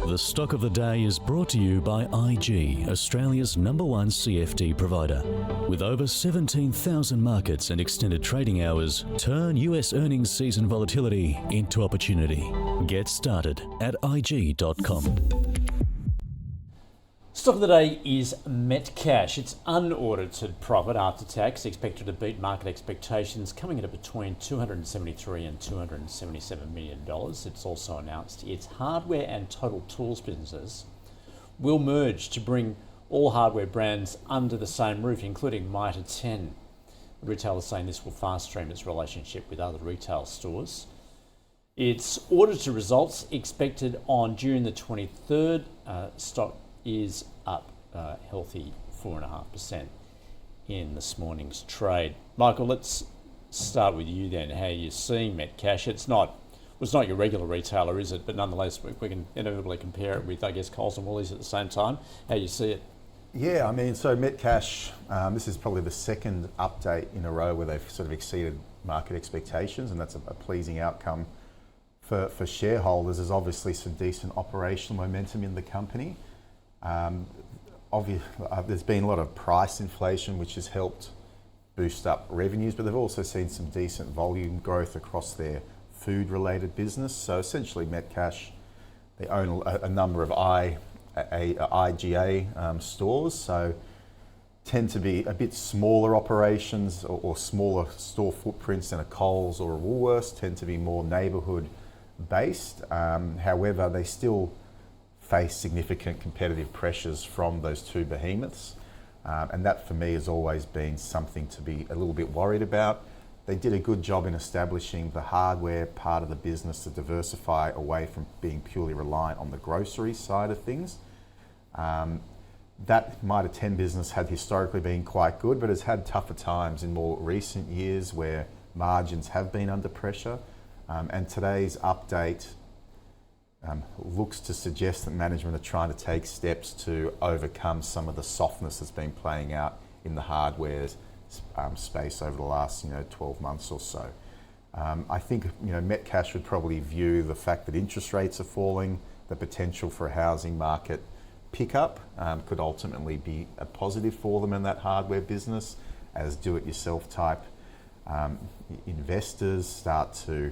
The stock of the day is brought to you by IG, Australia's #1 CFD provider. With over 17,000 markets and extended trading hours, turn US earnings season volatility into opportunity. Get started at IG.com. Stock of the day is Metcash. Its unaudited profit after tax expected to beat market expectations, coming in at between $273 and $277 million. It's also announced its hardware and total tools businesses will merge to bring all hardware brands under the same roof, including Mitre 10. The retailer is saying this will fast stream its relationship with other retail stores. Its audited results expected on June the 23rd. Stock is up a healthy 4.5% in this morning's trade. Michael, let's start with you then. How are you seeing Metcash? It's not your regular retailer, is it? But nonetheless, we can inevitably compare it with, I guess, Coles and Woolies at the same time. How you see it? Yeah, I mean, so Metcash, this is probably the second update in a row where they've sort of exceeded market expectations, and that's a pleasing outcome for shareholders. There's obviously some decent operational momentum in the company. There's been a lot of price inflation which has helped boost up revenues, but they've also seen some decent volume growth across their food related business. So essentially Metcash, they own a number of IGA stores, so tend to be a bit smaller operations or smaller store footprints than a Coles or a Woolworths, tend to be more neighbourhood based. However, they still face significant competitive pressures from those two behemoths. And that for me has always been something to be a little bit worried about. They did a good job in establishing the hardware part of the business to diversify away from being purely reliant on the grocery side of things. That Mitre 10 business had historically been quite good, but has had tougher times in more recent years where margins have been under pressure. And today's update looks to suggest that management are trying to take steps to overcome some of the softness that's been playing out in the hardware space over the last 12 months or so. I think Metcash would probably view the fact that interest rates are falling, the potential for a housing market pickup could ultimately be a positive for them in that hardware business, as do-it-yourself type investors start to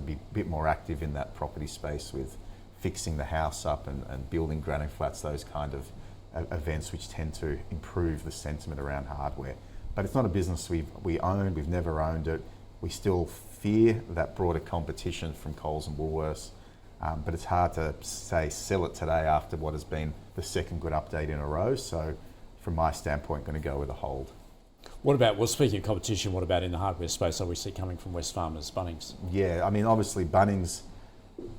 be a bit more active in that property space with fixing the house up and building granite flats, those kind of events which tend to improve the sentiment around hardware. But it's not a business we own, we've never owned it. We still fear that broader competition from Coles and Woolworths, but it's hard to say sell it today after what has been the second good update in a row. So from my standpoint, going to go with a hold. Speaking of competition, what about in the hardware space, obviously coming from Wesfarmers, Bunnings? Yeah, I mean, obviously Bunnings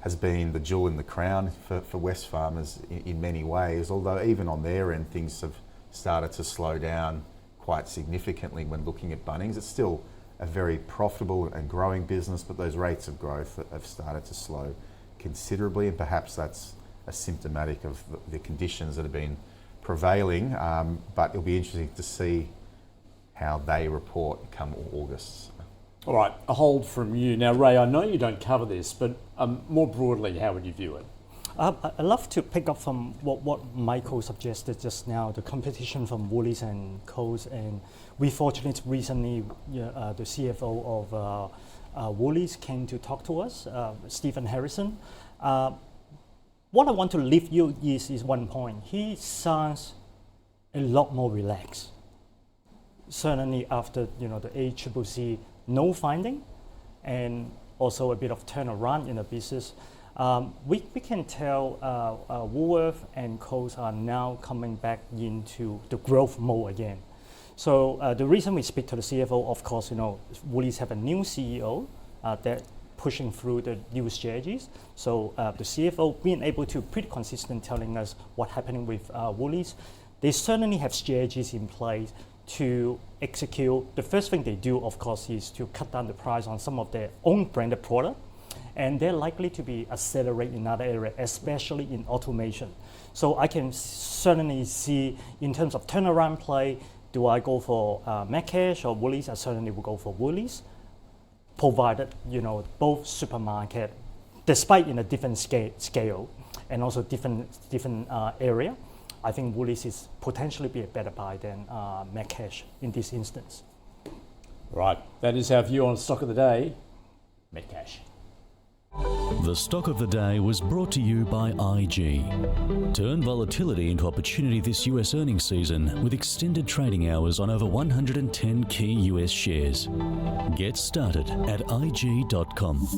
has been the jewel in the crown for Wesfarmers in many ways, although even on their end, things have started to slow down quite significantly when looking at Bunnings. It's still a very profitable and growing business, but those rates of growth have started to slow considerably, and perhaps that's a symptomatic of the conditions that have been prevailing, but it'll be interesting to see how they report come August. All right, a hold from you. Now, Ray, I know you don't cover this, but more broadly, how would you view it? I'd love to pick up from what Michael suggested just now, the competition from Woolies and Coles. And we fortunately recently, the CFO of Woolies came to talk to us, Stephen Harrison. What I want to leave you is one point. He sounds a lot more relaxed. Certainly after the ACCC no finding and also a bit of turnaround in the business, we can tell Woolworth and Coles are now coming back into the growth mode again. So the reason we speak to the CFO, of course, Woolies have a new CEO that pushing through the new strategies. So the CFO being able to pretty consistent telling us what's happening with Woolies. They certainly have strategies in place to execute. The first thing they do, of course, is to cut down the price on some of their own branded product, and they're likely to be accelerating in other areas, especially in automation. So I can certainly see, in terms of turnaround play, do I go for Metcash or Woolies? I certainly will go for Woolies, provided both supermarket, despite in a different scale, and also different area, I think Woolies is potentially be a better buy than Metcash in this instance. Right, that is our view on stock of the day, Metcash. The stock of the day was brought to you by IG. Turn volatility into opportunity this US earnings season with extended trading hours on over 110 key US shares. Get started at IG.com.